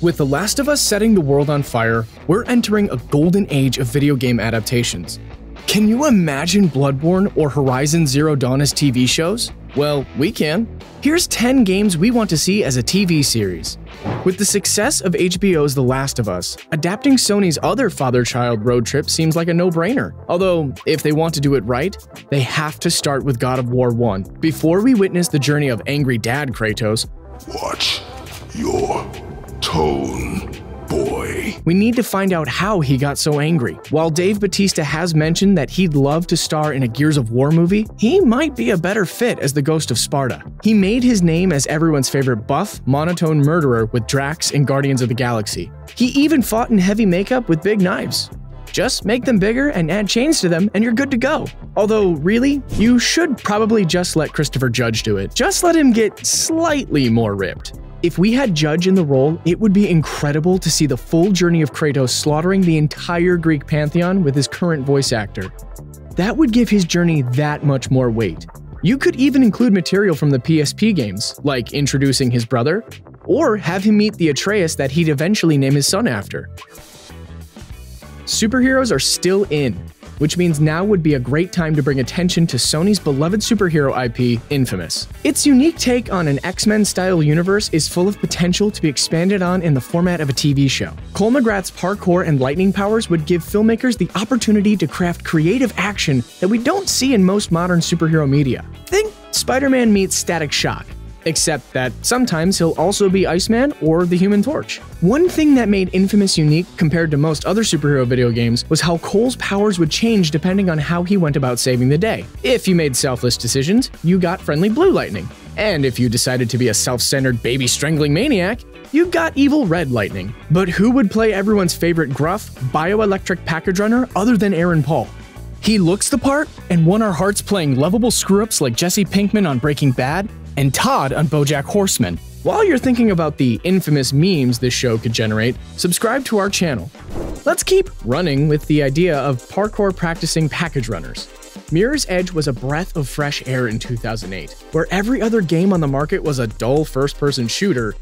With The Last of Us setting the world on fire, we're entering a golden age of video game adaptations. Can you imagine Bloodborne or Horizon Zero Dawn as TV shows? Well, we can. Here's 10 games we want to see as a TV series. With the success of HBO's The Last of Us, adapting Sony's other father-child road trip seems like a no-brainer. Although, if they want to do it right, they have to start with God of War 1. Before we witness the journey of angry dad Kratos, watch your tone, boy. We need to find out how he got so angry. While Dave Bautista has mentioned that he'd love to star in a Gears of War movie, he might be a better fit as the Ghost of Sparta. He made his name as everyone's favorite buff, monotone murderer with Drax in Guardians of the Galaxy. He even fought in heavy makeup with big knives. Just make them bigger and add chains to them and you're good to go. Although, really, you should probably just let Christopher Judge do it. Just let him get slightly more ripped. If we had Judge in the role, it would be incredible to see the full journey of Kratos slaughtering the entire Greek pantheon with his current voice actor. That would give his journey that much more weight. You could even include material from the PSP games, like introducing his brother, or have him meet the Atreus that he'd eventually name his son after. Superheroes are still in, which means now would be a great time to bring attention to Sony's beloved superhero IP, Infamous. Its unique take on an X-Men-style universe is full of potential to be expanded on in the format of a TV show. Cole McGrath's parkour and lightning powers would give filmmakers the opportunity to craft creative action that we don't see in most modern superhero media. Think Spider-Man meets Static Shock. Except that sometimes he'll also be Iceman or the Human Torch. One thing that made Infamous unique compared to most other superhero video games was how Cole's powers would change depending on how he went about saving the day. If you made selfless decisions, you got friendly blue lightning. And if you decided to be a self-centered baby-strangling maniac, you got evil red lightning. But who would play everyone's favorite gruff, bioelectric package runner other than Aaron Paul? He looks the part and won our hearts playing lovable screw-ups like Jesse Pinkman on Breaking Bad and Todd on BoJack Horseman. While you're thinking about the infamous memes this show could generate, subscribe to our channel. Let's keep running with the idea of parkour practicing package runners. Mirror's Edge was a breath of fresh air in 2008. Where every other game on the market was a dull first-person shooter,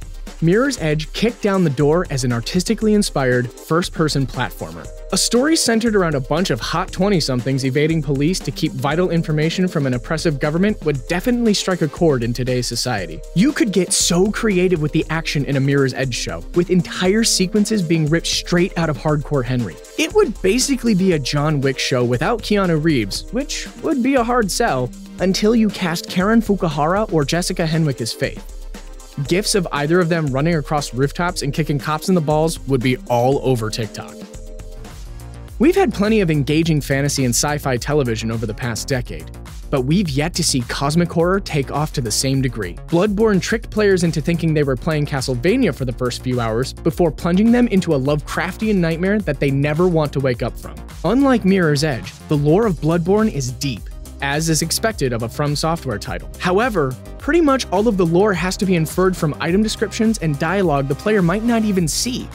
Mirror's Edge kicked down the door as an artistically inspired first-person platformer. A story centered around a bunch of hot 20-somethings evading police to keep vital information from an oppressive government would definitely strike a chord in today's society. You could get so creative with the action in a Mirror's Edge show, with entire sequences being ripped straight out of Hardcore Henry. It would basically be a John Wick show without Keanu Reeves, which would be a hard sell until you cast Karen Fukuhara or Jessica Henwick as Faith. GIFs of either of them running across rooftops and kicking cops in the balls would be all over TikTok. We've had plenty of engaging fantasy and sci-fi television over the past decade, but we've yet to see cosmic horror take off to the same degree. Bloodborne tricked players into thinking they were playing Castlevania for the first few hours before plunging them into a Lovecraftian nightmare that they never want to wake up from. Unlike Mirror's Edge, the lore of Bloodborne is deep, as is expected of a From Software title. However, pretty much all of the lore has to be inferred from item descriptions and dialogue the player might not even see.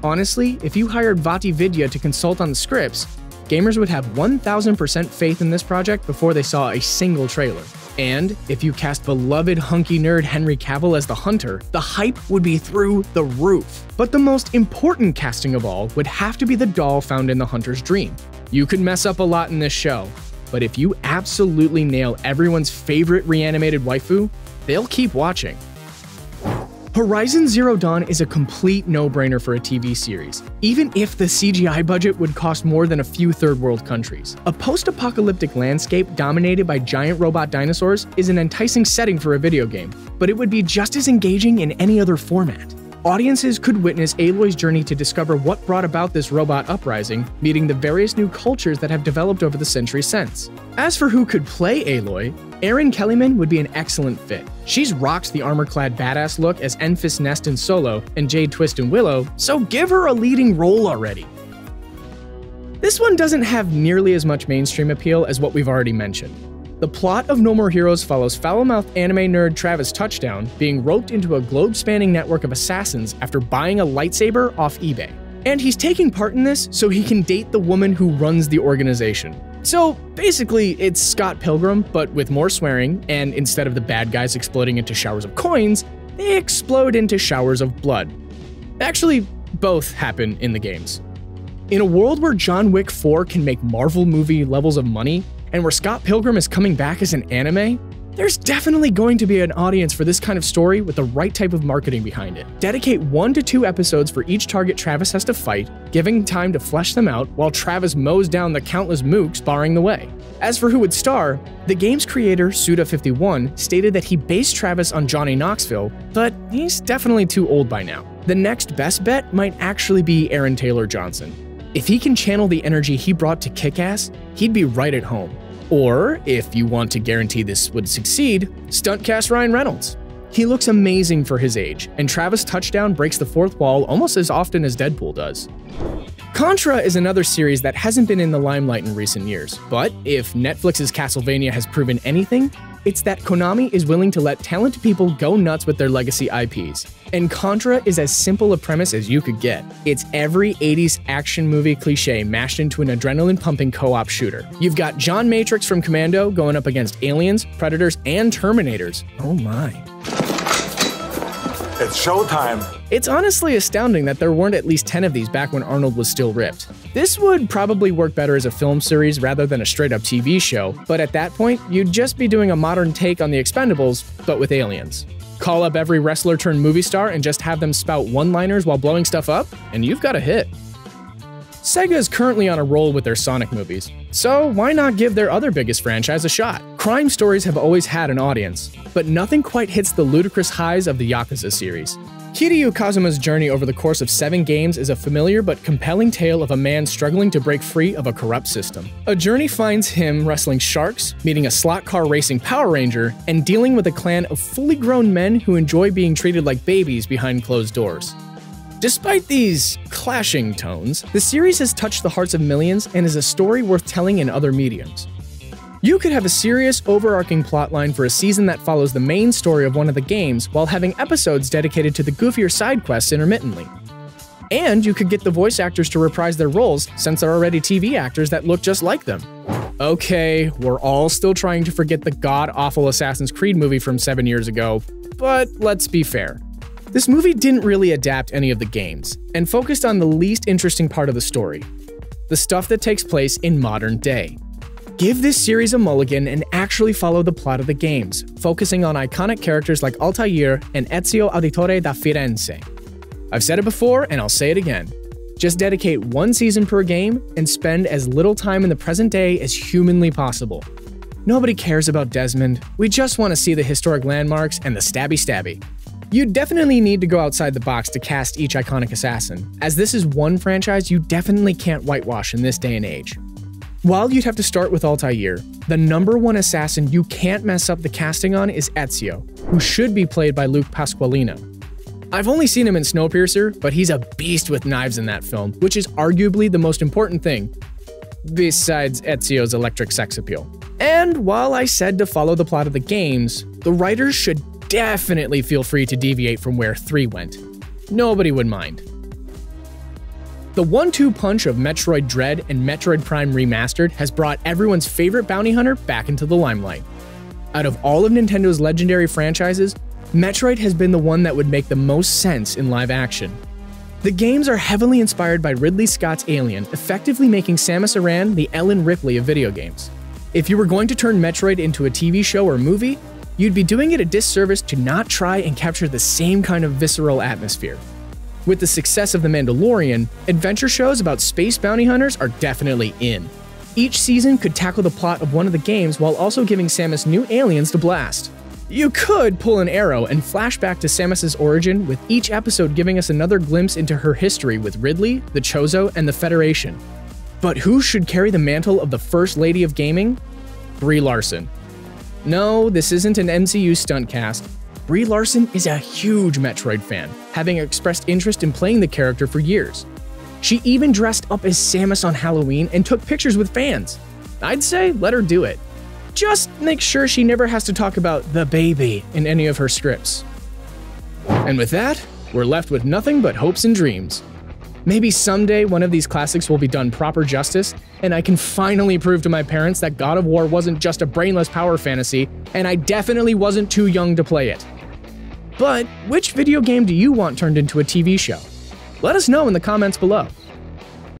Honestly, if you hired Vati Vidya to consult on the scripts, gamers would have 1000% faith in this project before they saw a single trailer. And if you cast beloved hunky nerd Henry Cavill as the Hunter, the hype would be through the roof. But the most important casting of all would have to be the doll found in the Hunter's dream. You could mess up a lot in this show, but if you absolutely nail everyone's favorite reanimated waifu, they'll keep watching. Horizon Zero Dawn is a complete no-brainer for a TV series, even if the CGI budget would cost more than a few third-world countries. A post-apocalyptic landscape dominated by giant robot dinosaurs is an enticing setting for a video game, but it would be just as engaging in any other format. Audiences could witness Aloy's journey to discover what brought about this robot uprising, meeting the various new cultures that have developed over the centuries since. As for who could play Aloy, Erin Kellyman would be an excellent fit. She's rocked the armor-clad badass look as Enfys Nest in Solo and Jade Twist in Willow, so give her a leading role already. This one doesn't have nearly as much mainstream appeal as what we've already mentioned. The plot of No More Heroes follows foul-mouthed anime nerd Travis Touchdown being roped into a globe-spanning network of assassins after buying a lightsaber off eBay. And he's taking part in this so he can date the woman who runs the organization. So basically, it's Scott Pilgrim, but with more swearing, and instead of the bad guys exploding into showers of coins, they explode into showers of blood. Actually, both happen in the games. In a world where John Wick 4 can make Marvel movie levels of money, and where Scott Pilgrim is coming back as an anime, there's definitely going to be an audience for this kind of story with the right type of marketing behind it. Dedicate 1 to 2 episodes for each target Travis has to fight, giving time to flesh them out while Travis mows down the countless mooks barring the way. As for who would star, the game's creator, Suda51, stated that he based Travis on Johnny Knoxville, but he's definitely too old by now. The next best bet might actually be Aaron Taylor Johnson. If he can channel the energy he brought to Kick-Ass, he'd be right at home. Or, if you want to guarantee this would succeed, stunt cast Ryan Reynolds. He looks amazing for his age, and Travis' touchdown breaks the fourth wall almost as often as Deadpool does. Contra is another series that hasn't been in the limelight in recent years, but if Netflix's Castlevania has proven anything, it's that Konami is willing to let talented people go nuts with their legacy IPs. And Contra is as simple a premise as you could get. It's every 80s action movie cliche mashed into an adrenaline-pumping co-op shooter. You've got John Matrix from Commando going up against aliens, predators, and Terminators. Oh my. It's showtime. It's honestly astounding that there weren't at least 10 of these back when Arnold was still ripped. This would probably work better as a film series rather than a straight-up TV show, but at that point, you'd just be doing a modern take on the Expendables, but with aliens. Call up every wrestler turned movie star and just have them spout one-liners while blowing stuff up, and you've got a hit. Sega is currently on a roll with their Sonic movies, so why not give their other biggest franchise a shot? Crime stories have always had an audience, but nothing quite hits the ludicrous highs of the Yakuza series. Kiryu Kazuma's journey over the course of 7 games is a familiar but compelling tale of a man struggling to break free of a corrupt system. A journey finds him wrestling sharks, meeting a slot car racing Power Ranger, and dealing with a clan of fully grown men who enjoy being treated like babies behind closed doors. Despite these clashing tones, the series has touched the hearts of millions and is a story worth telling in other mediums. You could have a serious, overarching plotline for a season that follows the main story of one of the games while having episodes dedicated to the goofier side quests intermittently. And you could get the voice actors to reprise their roles since they're already TV actors that look just like them. Okay, we're all still trying to forget the god-awful Assassin's Creed movie from 7 years ago, but let's be fair. This movie didn't really adapt any of the games, and focused on the least interesting part of the story, the stuff that takes place in modern day. Give this series a mulligan and actually follow the plot of the games, focusing on iconic characters like Altair and Ezio Auditore da Firenze. I've said it before and I'll say it again. Just dedicate 1 season per game and spend as little time in the present day as humanly possible. Nobody cares about Desmond, we just want to see the historic landmarks and the stabby. You definitely need to go outside the box to cast each iconic assassin, as this is one franchise you definitely can't whitewash in this day and age. While you'd have to start with Altair, the #1 assassin you can't mess up the casting on is Ezio, who should be played by Luke Pasqualino. I've only seen him in Snowpiercer, but he's a beast with knives in that film, which is arguably the most important thing, besides Ezio's electric sex appeal. And while I said to follow the plot of the games, the writers should definitely feel free to deviate from where 3 went. Nobody would mind. The 1-2 punch of Metroid Dread and Metroid Prime Remastered has brought everyone's favorite bounty hunter back into the limelight. Out of all of Nintendo's legendary franchises, Metroid has been the one that would make the most sense in live action. The games are heavily inspired by Ridley Scott's Alien, effectively making Samus Aran the Ellen Ripley of video games. If you were going to turn Metroid into a TV show or movie, you'd be doing it a disservice to not try and capture the same kind of visceral atmosphere. With the success of The Mandalorian, adventure shows about space bounty hunters are definitely in. Each season could tackle the plot of one of the games while also giving Samus new aliens to blast. You could pull an arrow and flash back to Samus's origin, with each episode giving us another glimpse into her history with Ridley, the Chozo, and the Federation. But who should carry the mantle of the First Lady of Gaming? Brie Larson. No, this isn't an MCU stunt cast. Brie Larson is a huge Metroid fan, having expressed interest in playing the character for years. She even dressed up as Samus on Halloween and took pictures with fans. I'd say let her do it. Just make sure she never has to talk about the baby in any of her scripts. And with that, we're left with nothing but hopes and dreams. Maybe someday one of these classics will be done proper justice, and I can finally prove to my parents that God of War wasn't just a brainless power fantasy, and I definitely wasn't too young to play it. But which video game do you want turned into a TV show? Let us know in the comments below.